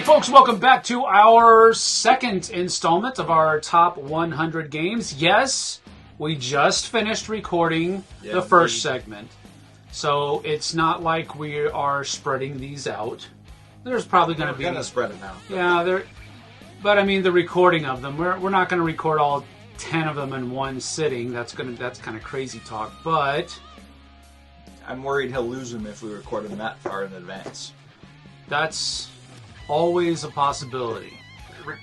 Folks, welcome back to our second installment of our top 100 games. Yes, we just finished recording the first segment, so it's not like we are spreading these out. There's probably going to be... We're going to spread them out. Yeah, but I mean the recording of them. We're not going to record all 10 of them in one sitting. That's kind of crazy talk, but... I'm worried he'll lose them if we record them that far in advance. That's... always a possibility.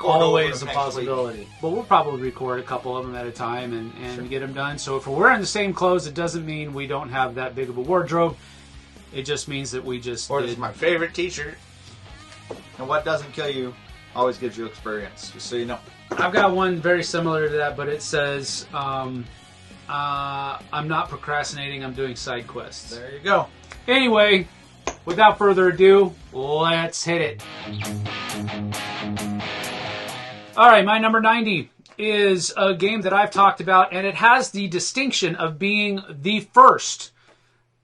Always a possibility. But we'll probably record a couple of them at a time and get them done. So if we're wearing the same clothes, it doesn't mean we don't have that big of a wardrobe. It just means that we just This is my favorite t-shirt. And what doesn't kill you always gives you experience, just so you know. I've got one very similar to that, but it says, I'm not procrastinating, I'm doing side quests. There you go. Anyway... without further ado, let's hit it. Alright, my number 90 is a game that I've talked about, and it has the distinction of being the first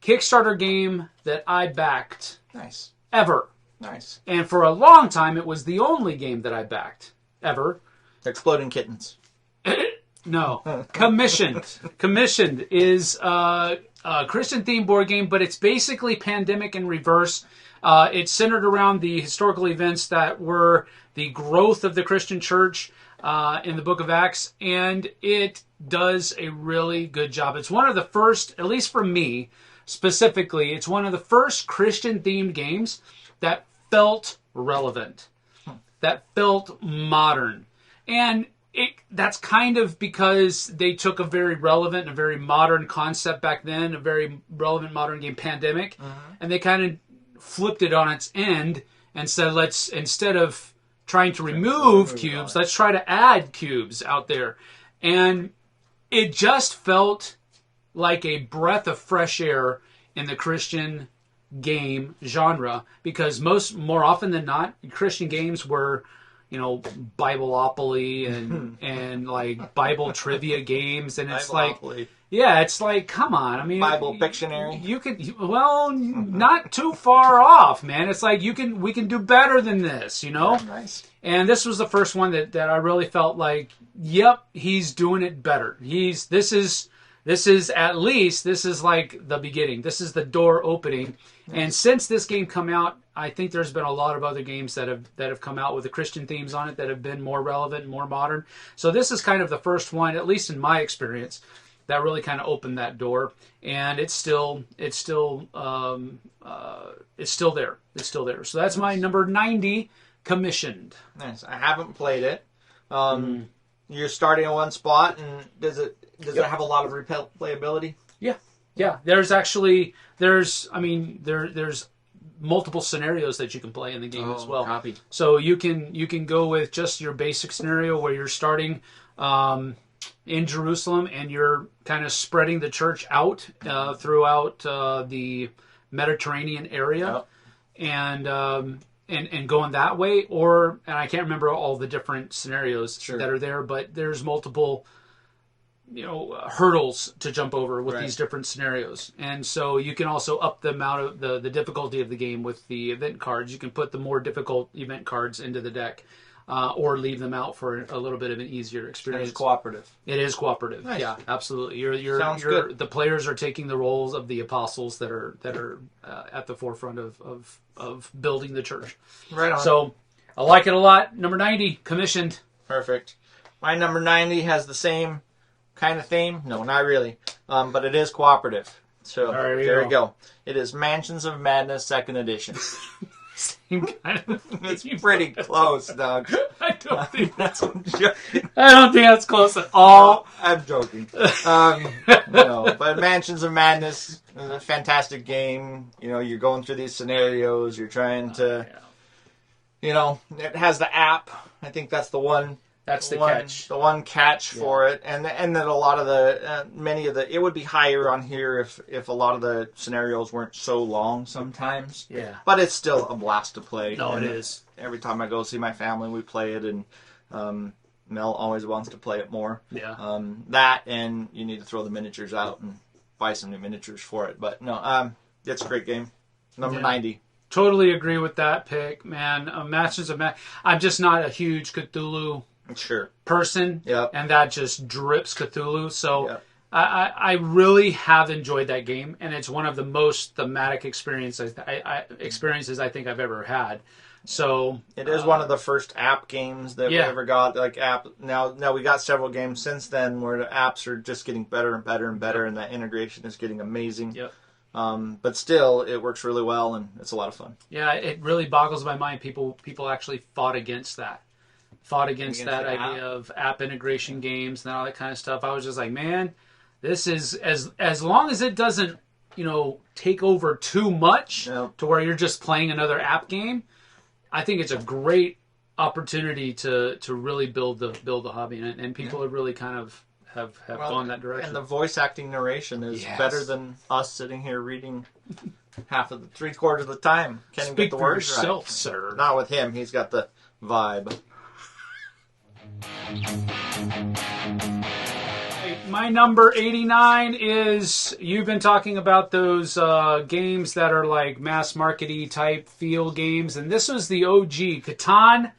Kickstarter game that I backed. Nice. Ever. Nice. And for a long time, it was the only game that I backed. Ever. Exploding Kittens. No. Commissioned. Commissioned is a Christian-themed board game, but it's basically Pandemic in reverse. It's centered around the historical events that were the growth of the Christian church in the book of Acts, and it does a really good job. It's one of the first, at least for me specifically, it's one of the first Christian-themed games that felt relevant, that felt modern. And that's kind of because they took a very relevant and a very modern concept back then, a very relevant modern game, Pandemic, and they kind of flipped it on its end and said, let's, instead of trying to remove cubes, let's try to add cubes out there. And it just felt like a breath of fresh air in the Christian game genre, because more often than not, Christian games were... Bibleopoly and like Bible trivia games, and it's like, it's like, come on, I mean, Bible Pictionary. You could, not too far off, man. It's like we can do better than this, Nice. And this was the first one that I really felt like, yep, he's doing it better. This is like the beginning. This is the door opening. And since this game come out, I think there's been a lot of other games that have come out with the Christian themes on it that have been more relevant and more modern. So this is kind of the first one, at least in my experience, that really kind of opened that door. And it's still there. It's still there. So that's my number 90, Commissioned. Nice. I haven't played it. You're starting in one spot, and does it have a lot of replayability? Yeah. There's multiple scenarios that you can play in the game as well. Copy. So you can go with just your basic scenario where you're starting in Jerusalem and you're kind of spreading the church out throughout the Mediterranean area, and going that way. And I can't remember all the different scenarios that are there, but there's multiple hurdles to jump over with these different scenarios. And so you can also up the amount of the difficulty of the game with the event cards. You can put the more difficult event cards into the deck, or leave them out for a little bit of an easier experience. It's cooperative. It is cooperative. Nice. Yeah, absolutely. Sounds good. The players are taking the roles of the apostles that are at the forefront of building the church. Right on. So I like it a lot. Number 90, Commissioned. Perfect. My number 90 has the same kind of theme? No, not really. But it is cooperative. So there you go. It is Mansions of Madness 2nd Edition. Same kind of theme. It's pretty close, Doug. I don't think that's joking. I don't think that's close at all. I'm joking. No, but Mansions of Madness is a fantastic game. You're going through these scenarios. You're trying to, it has the app. I think that's the one. That's the catch. The one catch for it, and that a lot of the it would be higher on here if a lot of the scenarios weren't so long sometimes. Yeah. But it's still a blast to play. No, it is. Every time I go see my family, we play it, and Mel always wants to play it more. Yeah. That, and you need to throw the miniatures out and buy some new miniatures for it. But no, it's a great game. Number 90. Totally agree with that pick, man. Masters of I'm just not a huge Cthulhu person. Yep. And that just drips Cthulhu. So Yep. I really have enjoyed that game, and it's one of the most thematic experiences I think I've ever had. So it is one of the first app games that we ever got. Like app now we got several games since then where the apps are just getting better and better and better, and that integration is getting amazing. Yep. But still, it works really well, and it's a lot of fun. Yeah, it really boggles my mind. People actually fought against that. That idea of app integration games and all that kind of stuff. I was just like, man, this is as long as it doesn't, take over too much to where you're just playing another app game. I think it's a great opportunity to really build the hobby, and people have really kind of have gone that direction. And the voice acting narration is better than us sitting here reading half of the 3/4 of the time. Can't even get the words right. Yourself, sir. Not with him. He's got the vibe. My number 89 is, you've been talking about those games that are like mass market-y type feel games, and this was the OG, Catan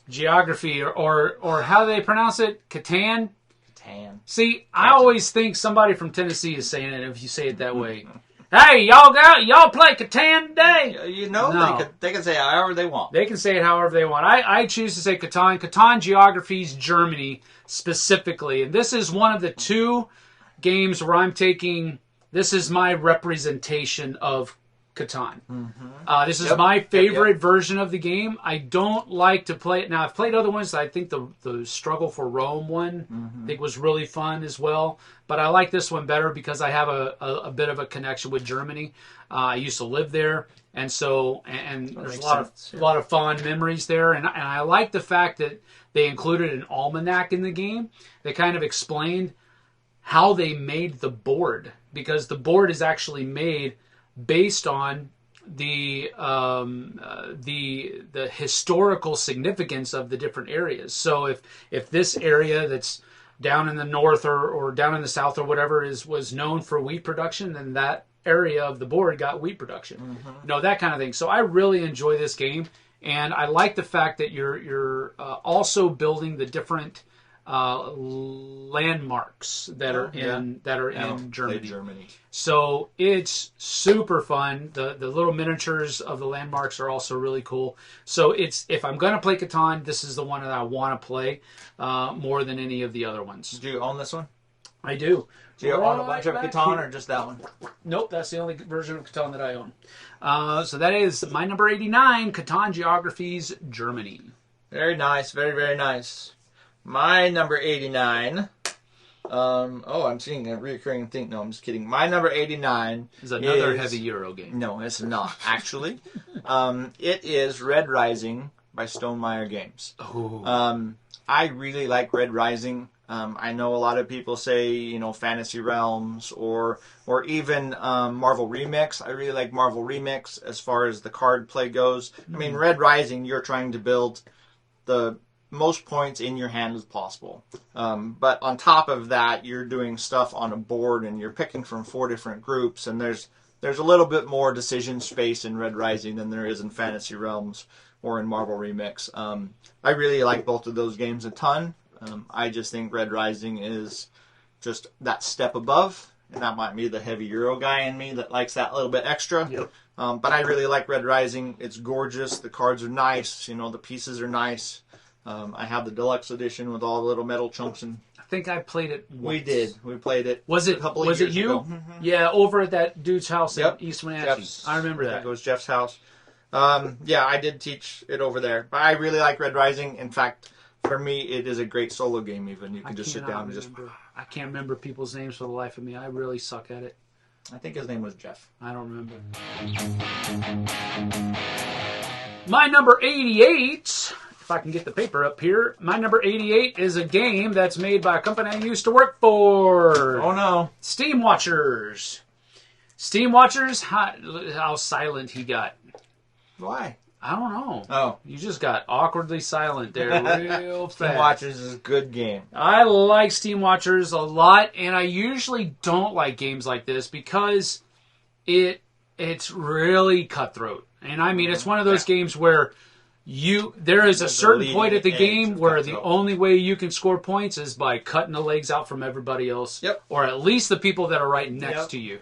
Geography, or how do they pronounce it? Catan? Catan. See, I always think somebody from Tennessee is saying it if you say it that way. Hey, y'all play Catan today? No. They can say it however they want. They can say it however they want. I choose to say Catan. Catan Geographies Germany specifically. And this is one of the two games where I'm taking, this is my representation of Catan. Mm-hmm. This is my favorite version of the game. I don't like to play it. Now, I've played other ones. I think the Struggle for Rome one I think was really fun as well. But I like this one better because I have a bit of a connection with Germany. I used to live there. And so, and there's a lot of fond memories there. And I like the fact that they included an almanac in the game. They kind of explained how they made the board, because the board is actually made based on the historical significance of the different areas. So if this area that's down in the north or down in the south or whatever was known for wheat production, then that area of the board got wheat production. That kind of thing. So I really enjoy this game, and I like the fact that you're also building the different landmarks that are in Germany. So it's super fun. The little miniatures of the landmarks are also really cool. So if I'm going to play Catan, this is the one that I want to play more than any of the other ones. Do you own this one? I do. Do you own a bunch of Catan or just that one? Nope, that's the only version of Catan that I own. So that is my number 89, Catan Geographies Germany. Very nice. Very, very nice. My number 89. I'm seeing a recurring thing. No, I'm just kidding. My number 89 is another heavy Euro game. No, it's not, actually. It is Red Rising by Stonemaier Games. Oh. I really like Red Rising. I know a lot of people say, Fantasy Realms or even Marvel Remix. I really like Marvel Remix as far as the card play goes. I mean, Red Rising, you're trying to build the most points in your hand as possible. But on top of that, you're doing stuff on a board and you're picking from 4 different groups, and there's a little bit more decision space in Red Rising than there is in Fantasy Realms or in Marvel Remix. I really like both of those games a ton. I just think Red Rising is just that step above, and that might be the heavy Euro guy in me that likes that little bit extra. Yep. But I really like Red Rising. It's gorgeous. The cards are nice. The pieces are nice. I have the deluxe edition with all the little metal chunks. And I think I played it once. We did. We played it. Was it you? Ago. Yeah, over at that dude's house in East Wenatchee. I remember that. It was Jeff's house. I did teach it over there. But I really like Red Rising. In fact, for me, it is a great solo game even. You can just sit down and just... I can't remember people's names for the life of me. I really suck at it. I think his name was Jeff. I don't remember. My number 88... If I can get the paper up here, my number 88 is a game that's made by a company I used to work for. Oh no. Steam Watchers. Steam Watchers, how silent he got. Why? I don't know. Oh. You just got awkwardly silent there real fast. Steam Watchers is a good game. I like Steam Watchers a lot, and I usually don't like games like this because it it's really cutthroat. And I mean, it's one of those games where there is a certain point at the game where the only way you can score points is by cutting the legs out from everybody else. Yep. Or at least the people that are right next to you.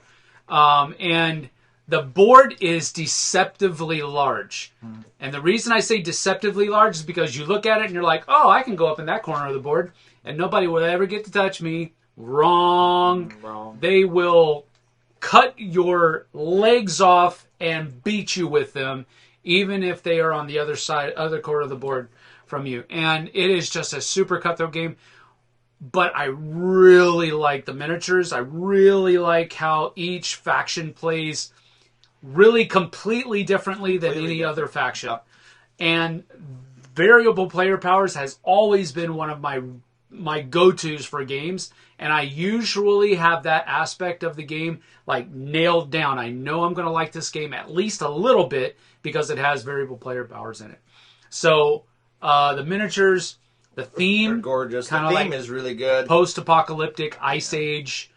And the board is deceptively large. And the reason I say deceptively large is because you look at it and you're like, oh, I can go up in that corner of the board and nobody will ever get to touch me. Wrong. They will cut your legs off and beat you with them, even if they are on the other corner of the board from you. And it is just a super cutthroat game. But I really like the miniatures. I really like how each faction plays really completely differently than any other faction. Yep. And variable player powers has always been one of my go-tos for games. And I usually have that aspect of the game like nailed down. I know I'm going to like this game at least a little bit because it has variable player powers in it. So the miniatures, the theme, they're gorgeous. The theme is really good. Post-apocalyptic Ice Age.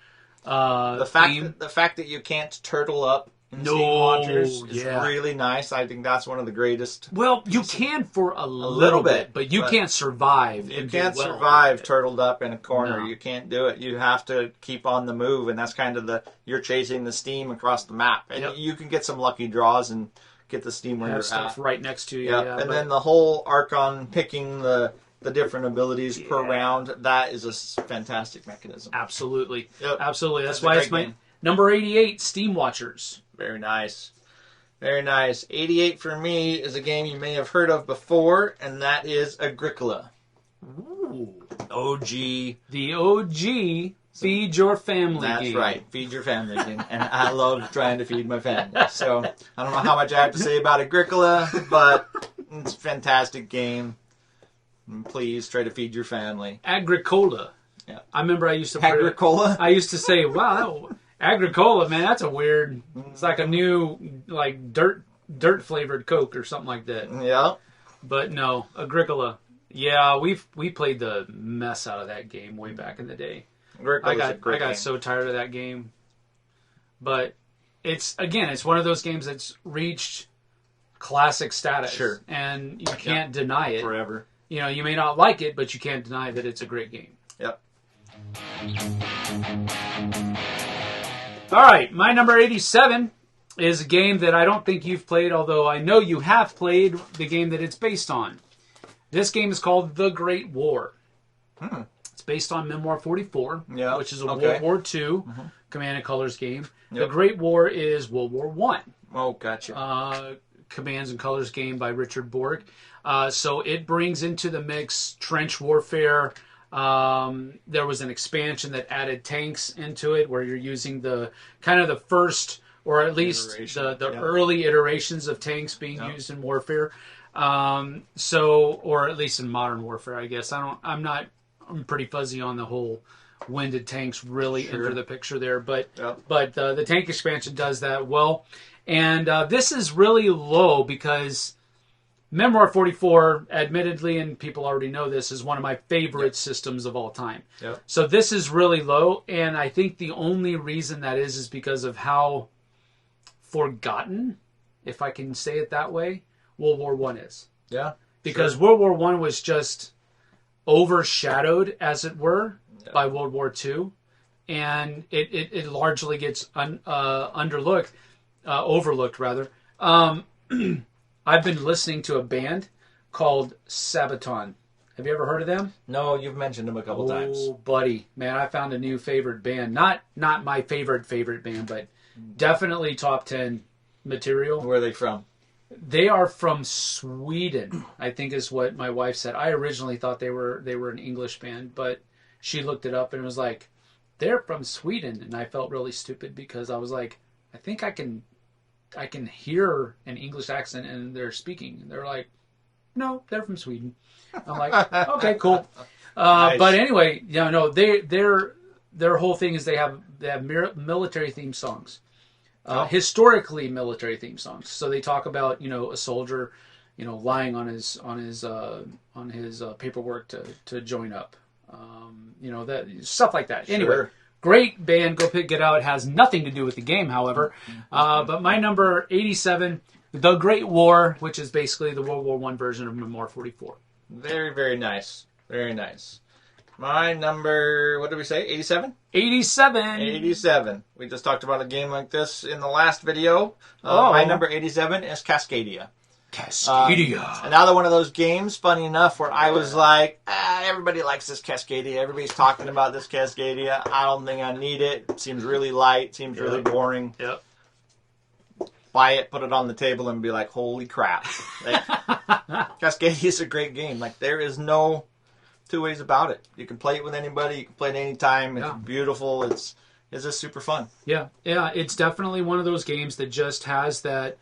The fact that you can't turtle up in Steam launchers is really nice. I think that's one of the greatest. Well, you can for a little bit, but you can't survive. You can't survive turtled up in a corner. No. You can't do it. You have to keep on the move, and that's kind of you're chasing the steam across the map. And you can get some lucky draws and get the steam where you're stuff right next to you. Then the whole Archon picking the different abilities per round, that is a fantastic mechanism. Absolutely. Yep. Absolutely. That's why it's my number 88, Steam Watchers. Very nice. Very nice. 88 for me is a game you may have heard of before, and that is Agricola. Ooh. OG. The OG Feed Your Family game. That's right. Feed Your Family game. And I love trying to feed my family. So I don't know how much I have to say about Agricola, but it's a fantastic game. Please try to feed your family. Agricola. Yeah. I remember I used to Agricola? I used to say, wow, Agricola, man, that's a weird, it's like a new, like, dirt flavored Coke or something like that. Yeah. But no, Agricola. Yeah, we played the mess out of that game way back in the day. I got so tired of that game. But it's one of those games that's reached classic status. Sure. And you can't deny it. Forever. You know, you may not like it, but you can't deny that it's a great game. Yep. All right, my number 87 is a game that I don't think you've played, although I know you have played the game that it's based on. This game is called The Great War. It's based on Memoir 44, which is a World War II Command and Colors game. Yep. The Great War is World War I. Oh, gotcha. Commands and Colors game by Richard Borg. So it brings into the mix trench warfare. There was an expansion that added tanks into it, where you're using the kind of the first, or at least the early iterations of tanks being used in warfare. Or at least in modern warfare, I guess. I'm pretty fuzzy on the whole when did tanks really enter the picture there, but the tank expansion does that well. And this is really low because Memoir 44, admittedly, and people already know this, is one of my favorite systems of all time. Yep. So this is really low, and I think the only reason that is because of how forgotten, if I can say it that way, World War I is. Yeah. Because World War I was just overshadowed, as it were, by World War II, and it largely gets overlooked. I've been listening to a band called Sabaton. Have you ever heard of them? No, you've mentioned them a couple times. Oh, buddy. Man, I found a new favorite band. Not my favorite band, but definitely top 10 material. Where are they from? They are from Sweden, I think is what my wife said. I originally thought they were an English band, but she looked it up and was like, they're from Sweden. And I felt really stupid because I was like, I think I can hear an English accent and they're speaking. And they're like, no, they're from Sweden. I'm like, okay, cool. Nice. But anyway, their whole thing is they have military themed songs, historically military themed songs. So they talk about a soldier, lying on his paperwork to join up, that stuff like that. Anyway, Great band, go get out. It has nothing to do with the game, however. But my number 87, The Great War, which is basically the World War I version of Memoir 44. Very, very nice. Very nice. My number, what did we say, 87? 87. 87. We just talked about a game like this in the last video. My number 87 is Cascadia. Cascadia. Another one of those games, funny enough, where I was like, everybody likes this Cascadia. Everybody's talking about this Cascadia. I don't think I need it. It seems really light. Seems really boring. Yep. Buy it, put it on the table, and be like, holy crap. Like, Cascadia is a great game. Like, there is no two ways about it. You can play it with anybody. You can play it anytime. It's beautiful. It's just super fun. Yeah. It's definitely one of those games that just has that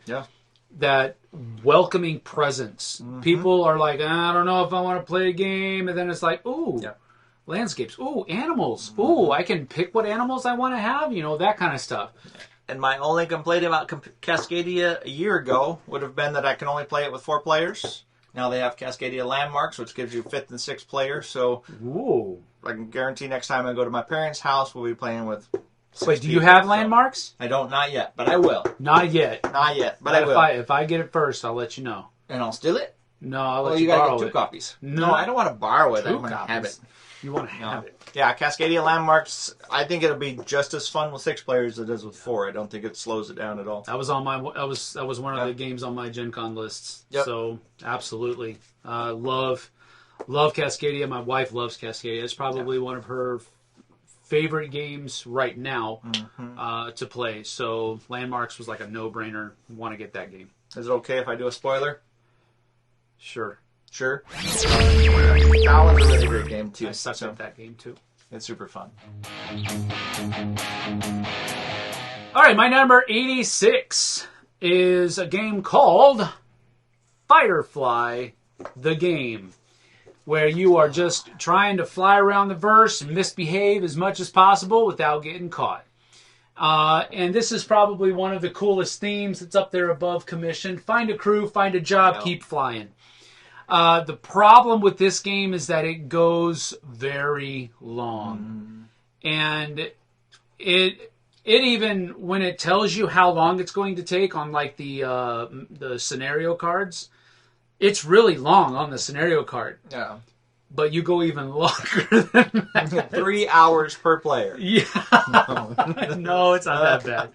welcoming presence. People are like, I don't know if I want to play a game, and then it's like, ooh, landscapes, ooh, animals, ooh, I can pick what animals I want to have, that kind of stuff. And my only complaint about Cascadia a year ago would have been that I can only play it with 4 players. Now they have Cascadia Landmarks, which gives you 5th and 6th players. So I can guarantee next time I go to my parents' house, we'll be playing with 6 Wait, do you have Landmarks? I don't, not yet, but I will. Not yet. Not yet, but I will. If I get it first, I'll let you know. And I'll steal it? No, I'll let you borrow it. You gotta get 2 copies. No, I don't want to borrow it. I want to have it. You want to have it. Yeah, Cascadia Landmarks, I think it'll be just as fun with 6 players as it is with 4. I don't think it slows it down at all. That was on that was one of the games on my Gen Con lists. Yep. So, absolutely. Love Cascadia. My wife loves Cascadia. It's probably one of her favorite games right now to play. So, Landmarks was like a no-brainer. Want to get that game. Is it okay if I do a spoiler? Sure. Sure. That was a really great game, too. I sucked at that game, too. It's super fun. All right, my number 86 is a game called Firefly, the game, where you are just trying to fly around the verse and misbehave as much as possible without getting caught. And this is probably one of the coolest themes that's up there above commission. Find a crew, find a job, keep flying. The problem with this game is that it goes very long. And it even, when it tells you how long it's going to take on like the scenario cards, it's really long on the scenario card. Yeah. But you go even longer than that. 3 hours per player. Yeah. No, it's not that bad.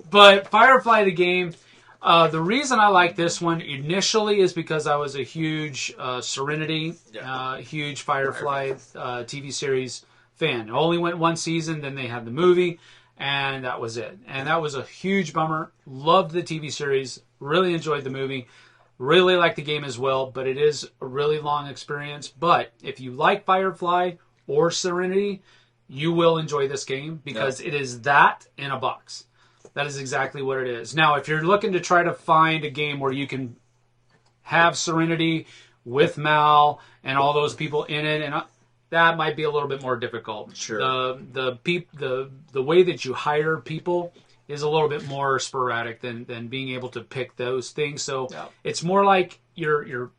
But Firefly the game, the reason I like this one initially is because I was a huge Serenity, huge Firefly TV series fan. It only went 1 season, then they had the movie, and that was it. And that was a huge bummer. Loved the TV series, really enjoyed the movie. Really like the game as well, but it is a really long experience. But if you like Firefly or Serenity, you will enjoy this game because it is that in a box. That is exactly what it is. Now, if you're looking to try to find a game where you can have Serenity with Mal and all those people in it, and that might be a little bit more difficult. Sure. The way that you hire people is a little bit more sporadic than being able to pick those things. So it's more like you're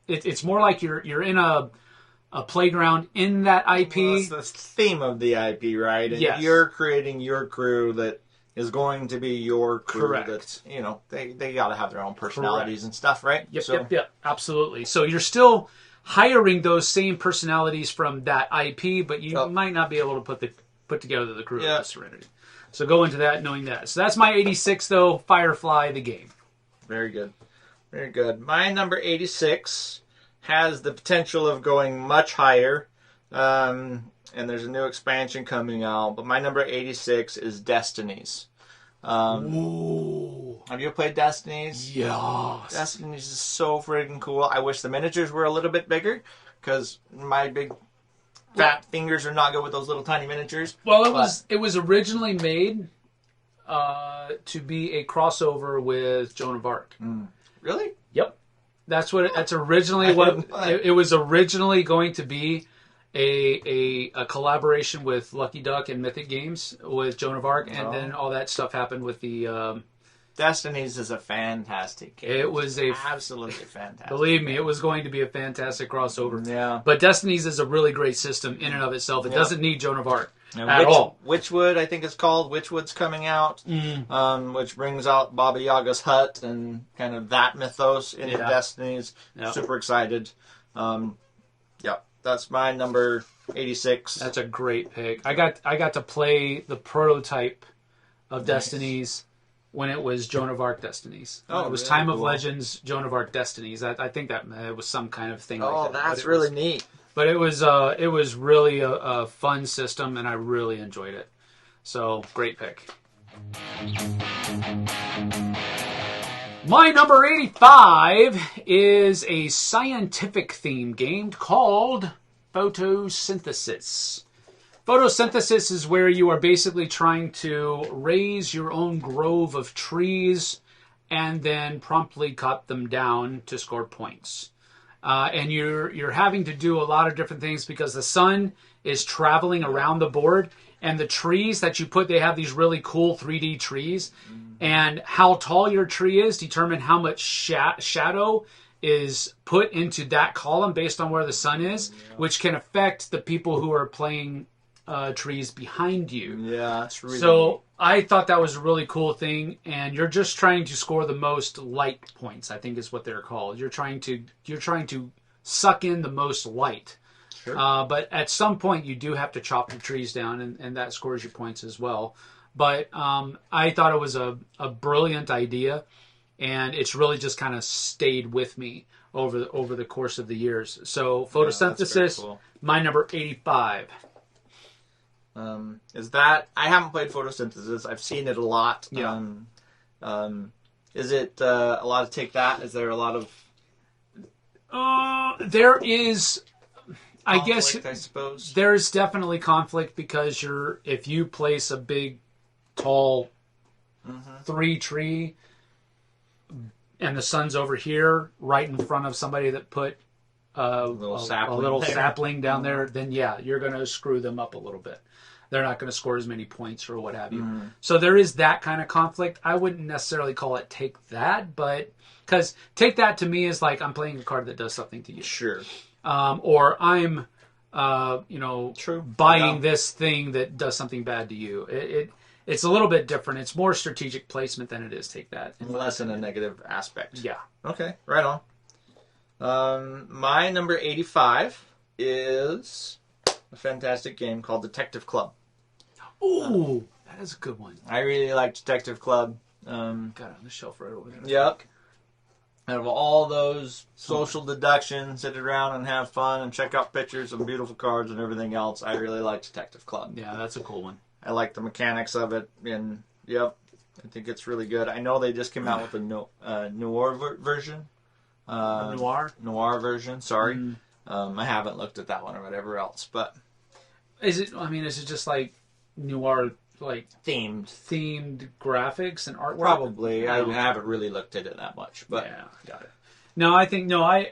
in a playground in that IP. Well, that's the theme of the IP, right? And you're creating your crew that is going to be your crew. Correct. That's, they got to have their own personalities and stuff, right? Yep, absolutely. So you're still hiring those same personalities from that IP, but you might not be able to put together the crew of Serenity. So go into that knowing that. So that's my 86, though, Firefly, the game. Very good. Very good. My number 86 has the potential of going much higher, and there's a new expansion coming out, but my number 86 is Destinies. Ooh. Have you played Destinies? Yes. Destinies is so friggin' cool. I wish the miniatures were a little bit bigger, because my big fat fingers are not good with those little tiny miniatures. Well, it was originally made to be a crossover with Joan of Arc. Really? Yep. That's originally what it was originally going to be, a collaboration with Lucky Duck and Mythic Games with Joan of Arc, and then all that stuff happened with the Destinies is a fantastic game. It was absolutely fantastic. Believe me, it was going to be a fantastic crossover. Yeah. But Destinies is a really great system in and of itself. It doesn't need Joan of Arc. at all. Witchwood, I think it's called. Witchwood's coming out, which brings out Baba Yaga's hut and kind of that mythos into Destiny's. Yep. Super excited. That's my number 86. That's a great pick. I got to play the prototype of Destiny's when it was Joan of Arc Destinies. It was really Time of Legends, Joan of Arc Destinies. I think that it was some kind of thing like that. Oh, that's really neat. But it was really a fun system, and I really enjoyed it. So, great pick. My number 85 is a scientific-themed game called Photosynthesis. Photosynthesis is where you are basically trying to raise your own grove of trees and then promptly cut them down to score points. And you're having to do a lot of different things because the sun is traveling around the board, and the trees that you put, they have these really cool 3D trees, and how tall your tree is determine how much shadow is put into that column based on where the sun is, which can affect the people who are playing trees behind you. Yeah, that's really so I thought that was a really cool thing, and you're just trying to score the most light points, I think is what they're called. You're trying to suck in the most light. Sure. But at some point you do have to chop the trees down, and that scores you points as well. But I thought it was a brilliant idea, and it's really just kind of stayed with me over the course of the years. So Photosynthesis, cool. My number 85. Is that I haven't played Photosynthesis. I've seen it a lot. Yeah. Is it a lot of Take That? Is there a lot of? There is. Conflict, I suppose there's definitely conflict because if you place a big, tall, 3 tree, and the sun's over here, right in front of somebody that put a little sapling down there, then you're going to screw them up a little bit. They're not going to score as many points or what have you. So there is that kind of conflict. I wouldn't necessarily call it Take That, but because Take That to me is like I'm playing a card that does something to you. Sure. Or I'm, buying this thing that does something bad to you. It's a little bit different. It's more strategic placement than it is Take That. Less in a negative aspect. Yeah. Okay, right on. My number 85 is a fantastic game called Detective Club. Ooh, that is a good one. I really like Detective Club. Got it on the shelf right over there. Yep. Out of all those social deductions, sit around and have fun and check out pictures of beautiful cards and everything else, I really like Detective Club. Yeah, that's a cool one. I like the mechanics of it, and I think it's really good. I know they just came out with a noir version. Noir version, sorry. I haven't looked at that one or whatever else, but... Is it just like noir, like themed graphics and artwork? Probably. I haven't really looked at it that much, but yeah, got it. No, I think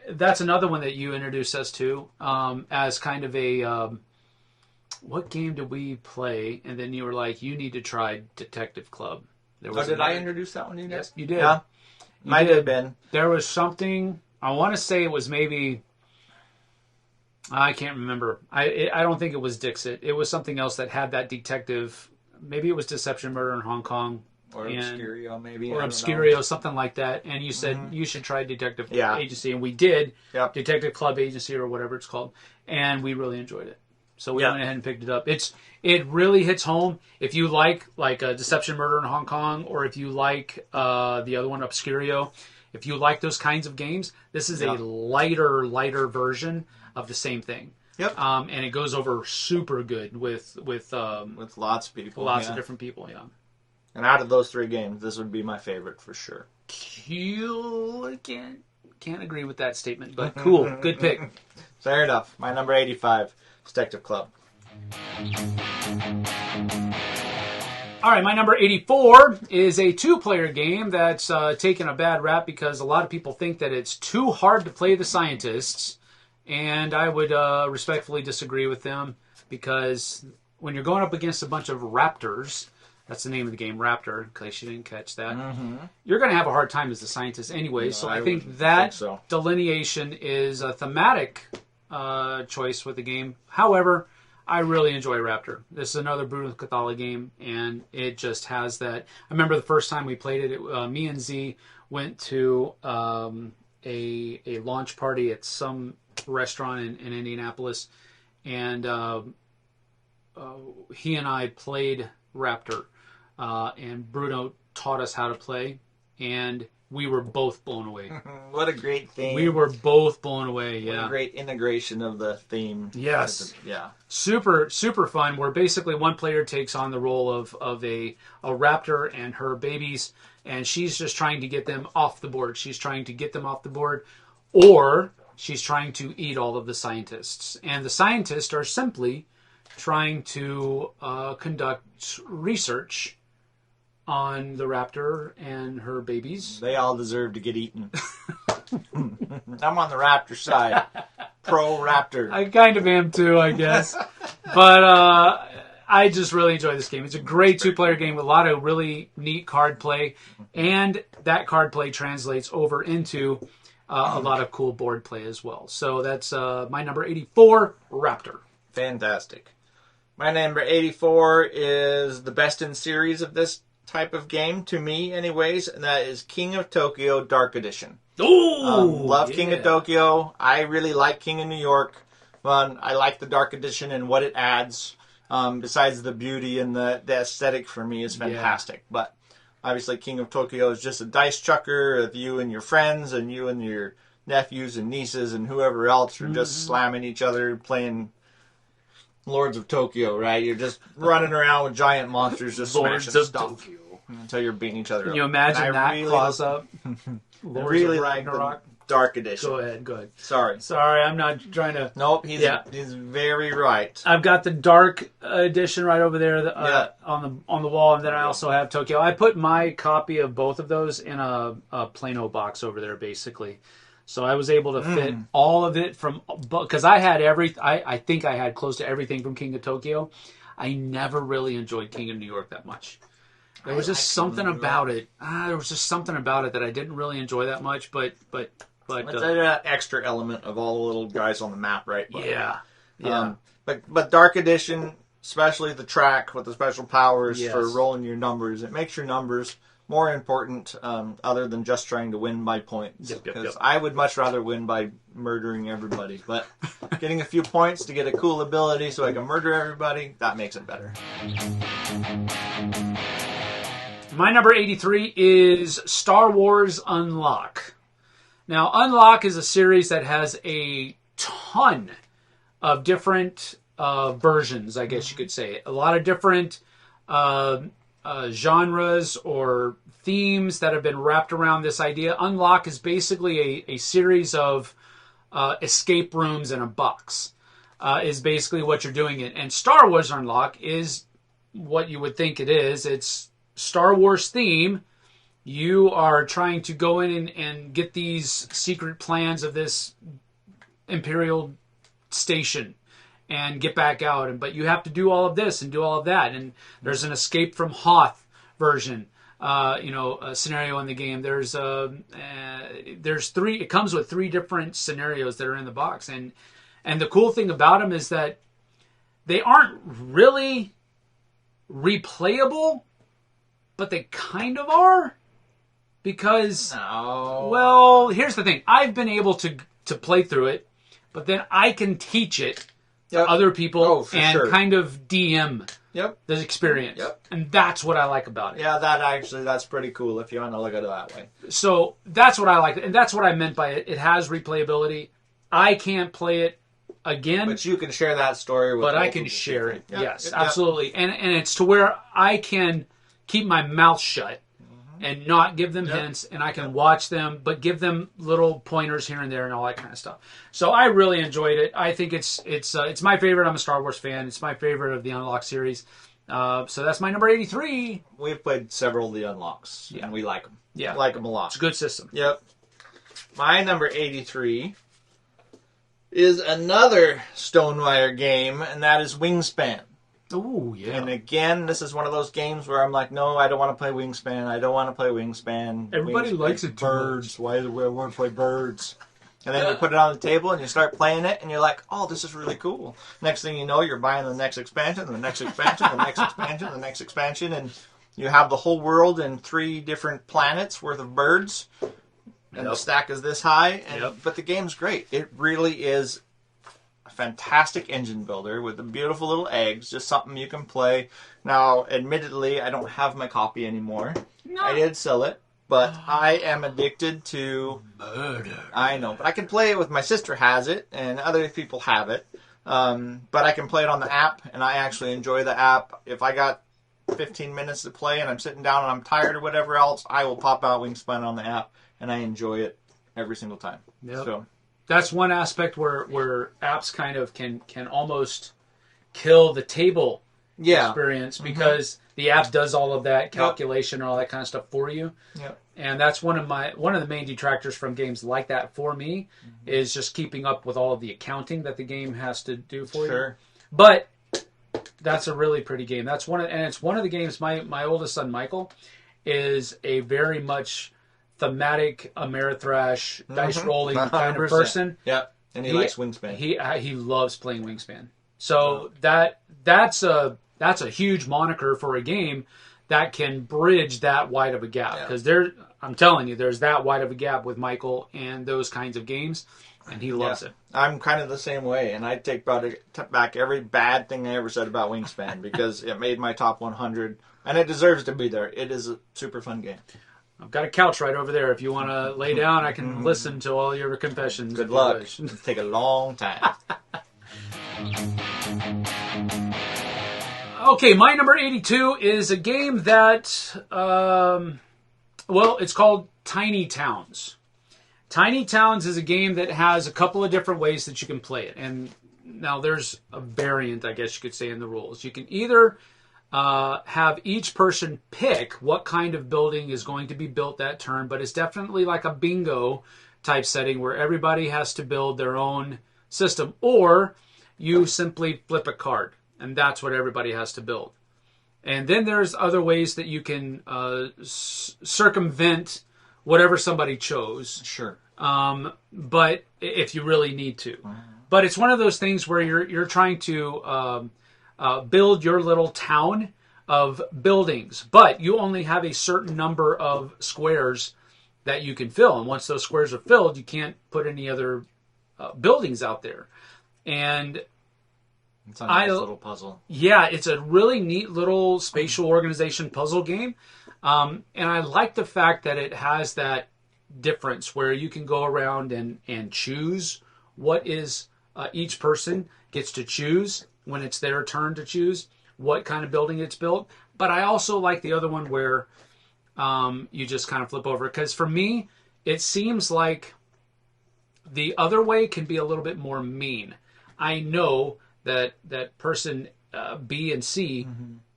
that's another one that you introduced us to as kind of a what game did we play? And then you were like, you need to try Detective Club. Did I introduce that one to you guys? Yes, you did. Yeah, might have been. There was something. I want to say it was maybe. I can't remember. I don't think it was Dixit. It was something else that had that detective. Maybe it was Deception, Murder in Hong Kong. Or Obscurio, maybe. Or Obscurio, something like that. And you said you should try Detective Agency. And we did. Yep. Detective Club Agency or whatever it's called. And we really enjoyed it. So we went ahead and picked it up. It really hits home. If you like Deception, Murder in Hong Kong, or if you like the other one, Obscurio, if you like those kinds of games, this is a lighter version of the same thing. Yep. And it goes over super good with lots of people. Lots of different people, yeah. And out of those 3 games, this would be my favorite for sure. Can't agree with that statement, but cool. Good pick. Fair enough. My number 85, Detective Club. All right, my number 84 is a 2-player game that's taken a bad rap because a lot of people think that it's too hard to play the scientists. And I would respectfully disagree with them because when you're going up against a bunch of raptors, that's the name of the game, Raptor, in case you didn't catch that, you're going to have a hard time as the scientist anyway. No, so I think that delineation is a thematic choice with the game. However, I really enjoy Raptor. This is another Brutal Catholic game, and it just has that. I remember the first time we played it, me and Z went to a launch party at some restaurant in Indianapolis, and he and I played Raptor, and Bruno taught us how to play, and we were both blown away. What a great theme. We were both blown away, yeah. What a great integration of the theme. Yes. Yeah. Super fun, where basically one player takes on the role of a raptor and her babies, and she's just trying to get them off the board. She's trying to get them off the board, or she's trying to eat all of the scientists. And the scientists are simply trying to conduct research on the raptor and her babies. They all deserve to get eaten. I'm on the raptor side. Pro raptor. I kind of am too, I guess. But I just really enjoy this game. It's a great two-player game with a lot of really neat card play. And that card play translates over into a lot of cool board play as well. So that's my number 84, Raptor. Fantastic. My number 84 is the best in series of this type of game, to me anyways, and that is King of Tokyo Dark Edition. Oh, love King of Tokyo. I really like King of New York. I like the Dark Edition and what it adds. Besides the beauty and the aesthetic, for me, is fantastic. Yeah. But obviously King of Tokyo is just a dice chucker of you and your friends and you and your nephews and nieces and whoever else are just slamming each other, playing Lords of Tokyo, right? You're just running around with giant monsters just smashing stuff until you're beating each other up. Can you imagine that really close-up? Really like the Dark Edition. Go ahead. Sorry, I'm not trying to... Nope, he's very right. I've got the Dark Edition right over there on the wall, and then I also have Tokyo. I put my copy of both of those in a Plano box over there, basically. So I was able to fit all of it from... Because I had I think I had close to everything from King of Tokyo. I never really enjoyed King of New York that much. There was just something about it. There was just something about it that I didn't really enjoy that much, but it's that extra element of all the little guys on the map, right? Yeah. But Dark Edition, especially the track with the special powers for rolling your numbers, it makes your numbers more important, other than just trying to win by points. Because I would much rather win by murdering everybody, but getting a few points to get a cool ability so I can murder everybody, that makes it better. My number 83 is Star Wars Unlock. Now, Unlock is a series that has a ton of different versions, I guess you could say. A lot of different genres or themes that have been wrapped around this idea. Unlock is basically a series of escape rooms in a box, is basically what you're doing. And Star Wars Unlock is what you would think it is. It's Star Wars theme. You are trying to go in and get these secret plans of this Imperial station and get back out. But you have to do all of this and do all of that. And there's an Escape from Hoth version, a scenario in the game. There's three. It comes with 3 different scenarios that are in the box. And the cool thing about them is that they aren't really replayable, but they kind of are. Because, well, here's the thing. I've been able to play through it, but then I can teach it to other people kind of DM the experience. Yep. And that's what I like about it. Yeah, that's pretty cool if you want to look at it that way. So that's what I like. And that's what I meant by it. It has replayability. I can't play it again. But you can share that story with But I can share it. Yes, absolutely. And it's to where I can keep my mouth shut and not give them hints, and I can watch them, but give them little pointers here and there and all that kind of stuff. So I really enjoyed it. I think it's my favorite. I'm a Star Wars fan. It's my favorite of the Unlock series. So that's my number 83. We've played several of the Unlocks, and we like them. Yeah. Like them a lot. It's a good system. Yep. My number 83 is another Stonewire game, and that is Wingspan. Oh, yeah. And again, this is one of those games where I'm like, no, I don't want to play Wingspan. I don't want to play Wingspan. Everybody likes it too Birds. Why do we want to play birds? And then you put it on the table and you start playing it, and you're like, oh, this is really cool. Next thing you know, you're buying the next expansion, the next expansion, the next expansion, the next expansion, and you have the whole world and 3 different planets worth of birds, and the stack is this high. But the game's great. It really is a fantastic engine builder with the beautiful little eggs, just something you can play. Now, admittedly, I don't have my copy anymore. No. I did sell it. But I am addicted to murder. I know, but I can play it with my sister has it, and other people have it. But I can play it on the app, and I actually enjoy the app. If I got 15 minutes to play and I'm sitting down and I'm tired or whatever else, I will pop out Wingspan on the app, and I enjoy it every single time. Yep. So that's one aspect where apps kind of can almost kill the table experience because the app does all of that calculation and all that kind of stuff for you. Yep. And that's one of the main detractors from games like that for me is just keeping up with all of the accounting that the game has to do for you. But that's a really pretty game. It's one of the games. My oldest son Michael is a very much thematic Ameritrash dice rolling kind of person. Yeah, and he likes Wingspan. He loves playing Wingspan. So that's a huge moniker for a game that can bridge that wide of a gap. Because I'm telling you, there's that wide of a gap with Michael and those kinds of games, and he loves it. I'm kind of the same way, and I take back every bad thing I ever said about Wingspan because it made my top 100, and it deserves to be there. It is a super fun game. I've got a couch right over there. If you want to lay down, I can listen to all your confessions. Good luck. It'll take a long time. Okay, my number 82 is a game that, it's called Tiny Towns. Tiny Towns is a game that has a couple of different ways that you can play it. And now there's a variant, I guess you could say, in the rules. You can either have each person pick what kind of building is going to be built that turn, but it's definitely like a bingo type setting where everybody has to build their own system, or you simply flip a card. And that's what everybody has to build. And then there's other ways that you can circumvent whatever somebody chose. Sure. But if you really need to. But it's one of those things where you're trying to build your little town of buildings. But you only have a certain number of squares that you can fill. And once those squares are filled, you can't put any other buildings out there. And it's a nice little puzzle. Yeah, it's a really neat little spatial organization puzzle game. And I like the fact that it has that difference where you can go around and choose what is each person gets to choose when it's their turn to choose what kind of building it's built. But I also like the other one where you just kind of flip over. Because for me, it seems like the other way can be a little bit more mean. I know that person B and C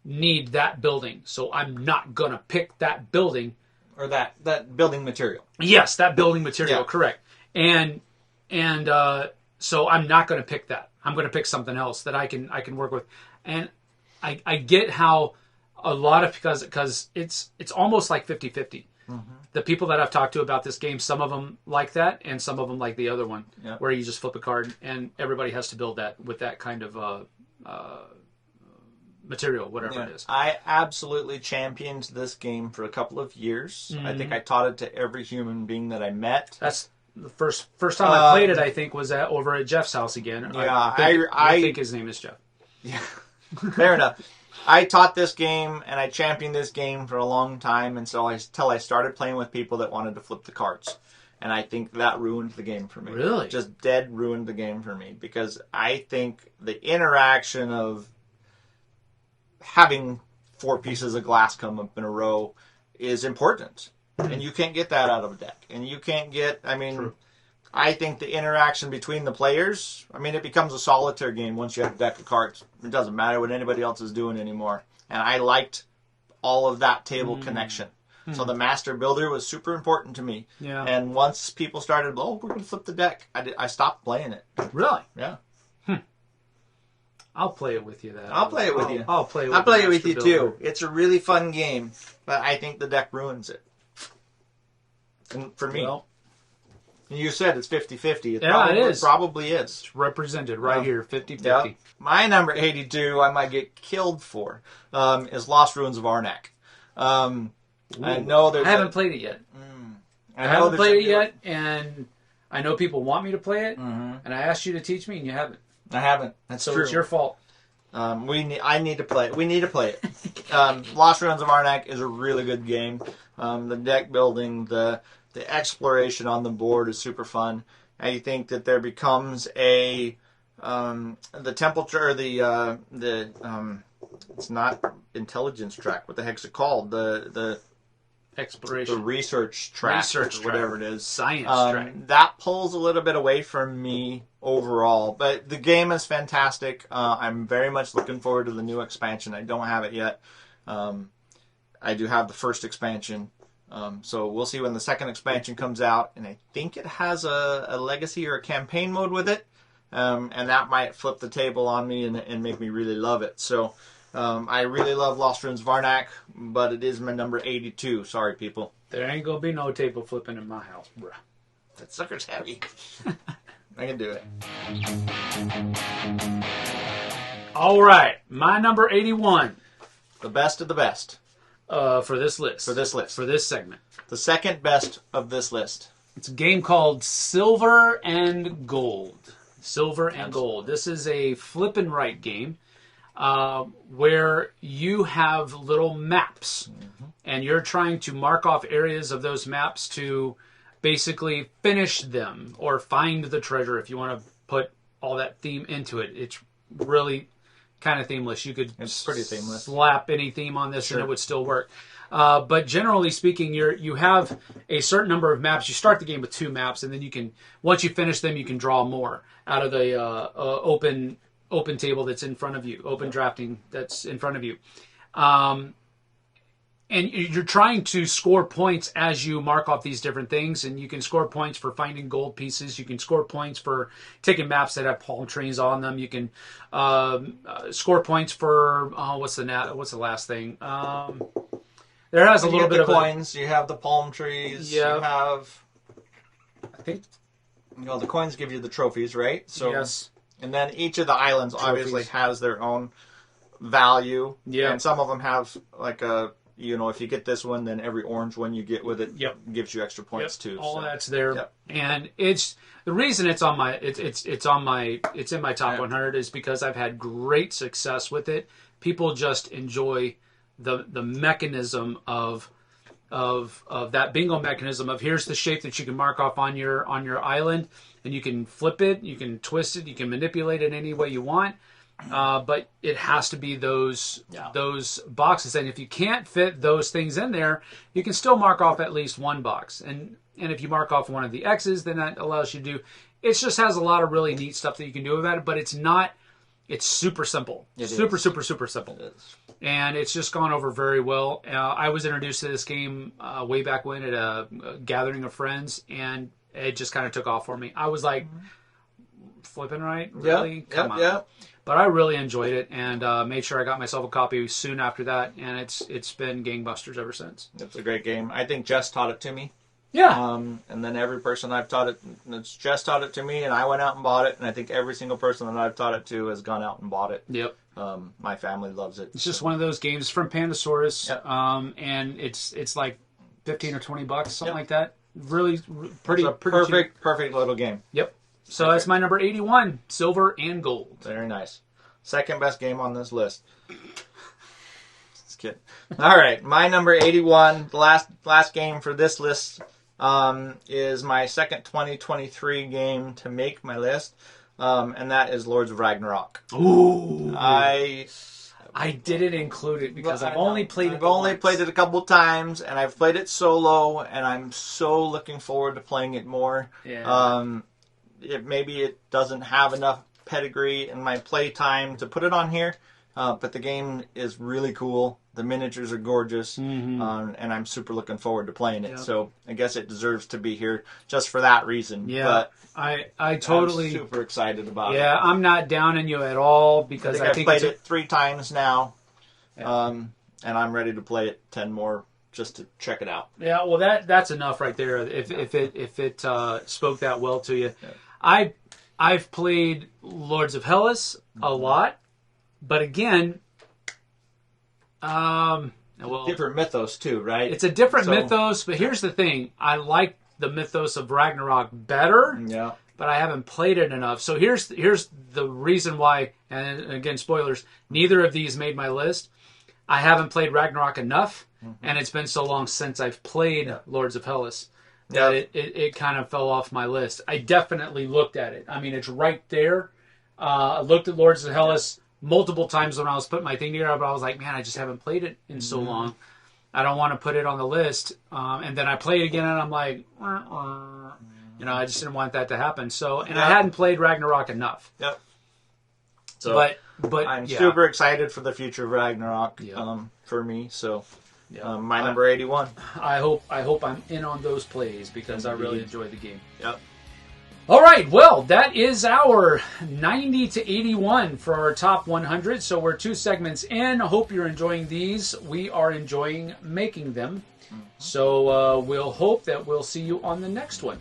need that building, so I'm not gonna pick that building or that building material. Yes, that building material, correct. And so I'm not gonna pick that. I'm gonna pick something else that I can work with. And I get how a lot of because it's almost like 50-50. The people that I've talked to about this game, some of them like that, and some of them like the other one, where you just flip a card and everybody has to build that with that kind of material, whatever it is. I absolutely championed this game for a couple of years. I think I taught it to every human being that I met. That's the first time I played it. I think was over at Jeff's house again. Yeah, I think his name is Jeff. Yeah, fair enough. I taught this game and I championed this game for a long time until I started playing with people that wanted to flip the cards. And I think that ruined the game for me. Really? Just dead ruined the game for me. Because I think the interaction of having 4 pieces of glass come up in a row is important. And you can't get that out of a deck. And you can't get, True. I think the interaction between the players, it becomes a solitaire game once you have a deck of cards. It doesn't matter what anybody else is doing anymore. And I liked all of that table connection. So the master builder was super important to me. Yeah. And once people started, we're going to flip the deck, I stopped playing it. Really? Yeah. I'll play it with you. I'll play it with you. I'll play it with you too. It's a really fun game, but I think the deck ruins it. And for me. Well, You said it's 50-50. It is. Probably is. It's represented right here, 50-50. Yep. My number 82, I might get killed for, is Lost Ruins of Arnak. I know there's. I haven't played it yet. I haven't played it yet, and I know people want me to play it, and I asked you to teach me, and you haven't. I haven't. That's so true. It's your fault. I need to play it. We need to play it. Lost Ruins of Arnak is a really good game. The deck building, the exploration on the board is super fun. I think that there becomes the temperature, or it's not intelligence track. What the heck's it called? The exploration, the research track, whatever it is, science track. That pulls a little bit away from me overall, but the game is fantastic. I'm very much looking forward to the new expansion. I don't have it yet. I do have the first expansion, so we'll see when the second expansion comes out, and I think it has a legacy or a campaign mode with it, and that might flip the table on me and make me really love it. So I really love Lost Ruins of Arnak, but it is my number 82. Sorry, people. There ain't gonna be no table flipping in my house, bruh. That sucker's heavy. I can do it. All right, my number 81. The best of the best. For this list. For this list. For this segment. The second best of this list. It's a game called Silver and Gold. Silver and Gold. This is a flip and write game where you have little maps, and you're trying to mark off areas of those maps to basically finish them or find the treasure if you want to put all that theme into it. It's really kind of themeless. You could It's pretty themeless. slap any theme on this and it would still work. But generally speaking, you have a certain number of maps. You start the game with 2 maps, and then you can, once you finish them, you can draw more out of the open table that's in front of you, open drafting that's in front of you. And you're trying to score points as you mark off these different things, and you can score points for finding gold pieces. You can score points for taking maps that have palm trees on them. You can score points for what's the last thing? There has a little bit of coins. You have the palm trees. Yeah. You have. I think. The coins give you the trophies, right? So. Yes. And then each of the islands obviously has their own value. Yeah. And some of them have like a. If you get this one, then every orange one you get with it gives you extra points too. All so. that's there, Yep. and it's the reason it's on my it's in my top 100 is because I've had great success with it. People just enjoy the mechanism of that bingo mechanism of here's the shape that you can mark off on your island, and you can flip it, you can twist it, you can manipulate it any way you want. But it has to be those boxes, and if you can't fit those things in there, you can still mark off at least one box. And if you mark off one of the X's, then that allows you to do. It just has a lot of really neat stuff that you can do about it, but it's not. It's super simple. Super simple. It is. And it's just gone over very well. I was introduced to this game way back when at a gathering of friends, and it just kind of took off for me. I was like, flipping right? Really? Come on. Yeah. But I really enjoyed it, and made sure I got myself a copy soon after that, and it's been gangbusters ever since. It's a great game. I think Jess taught it to me. Yeah. And then every person I've taught it, Jess taught it to me, and I went out and bought it, and I think every single person that I've taught it to has gone out and bought it. Yep. My family loves it. It's just one of those games from Pandasaurus, Yep. and it's like $15 or $20, something like that. Really, pretty perfect, cheap. Perfect little game. Yep. So that's my number 81, Silver and Gold. Very nice. Second best game on this list. Just kidding. All right, my number 81, the last game for this list, is my second 2023 game to make my list, and that is Lords of Ragnarok. Ooh. I didn't include it because I've only played it. I've only played it a couple times, and I've played it solo, and I'm so looking forward to playing it more. Yeah. Maybe it doesn't have enough pedigree in my play time to put it on here, but the game is really cool. The miniatures are gorgeous, and I'm super looking forward to playing it. Yep. So I guess it deserves to be here just for that reason. Yeah, but I totally I'm super excited about it. Yeah, I'm not downing you at all because I think I've played it 3 times now, and I'm ready to play it 10 more just to check it out. Yeah, well, that's enough right there. If it spoke that well to you, I've played Lords of Hellas a lot, but again, different mythos too, right? It's a different mythos, but here's the thing: I like the mythos of Ragnarok better. Yeah. But I haven't played it enough. So here's the reason why, and again, spoilers, neither of these made my list. I haven't played Ragnarok enough, and it's been so long since I've played Lords of Hellas that it kind of fell off my list. I definitely looked at it. I mean, it's right there. I looked at Lords of Hellas multiple times when I was putting my thing together, but I was like, man, I just haven't played it in so long. I don't want to put it on the list. And then I play it again, and I'm like, I just didn't want that to happen. So, and I hadn't played Ragnarok enough. Yep. So, but I'm super excited for the future of Ragnarok. For me. So, my number 81. I hope I'm in on those plays because I really enjoyed the game. Yep. All right, well, that is our 90 to 81 for our top 100. So we're 2 segments in. I hope you're enjoying these. We are enjoying making them. So we'll hope that we'll see you on the next one.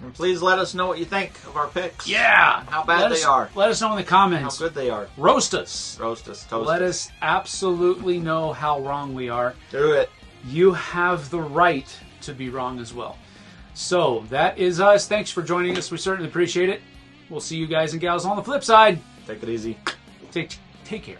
And please let us know what you think of our picks. Yeah. How bad they are. Let us know in the comments. How good they are. Roast us. Roast us. Toast Let us. us absolutely know how wrong we are. Do it. You have the right to be wrong as well. So, that is us. Thanks for joining us. We certainly appreciate it. We'll see you guys and gals on the flip side. Take it easy. Take care.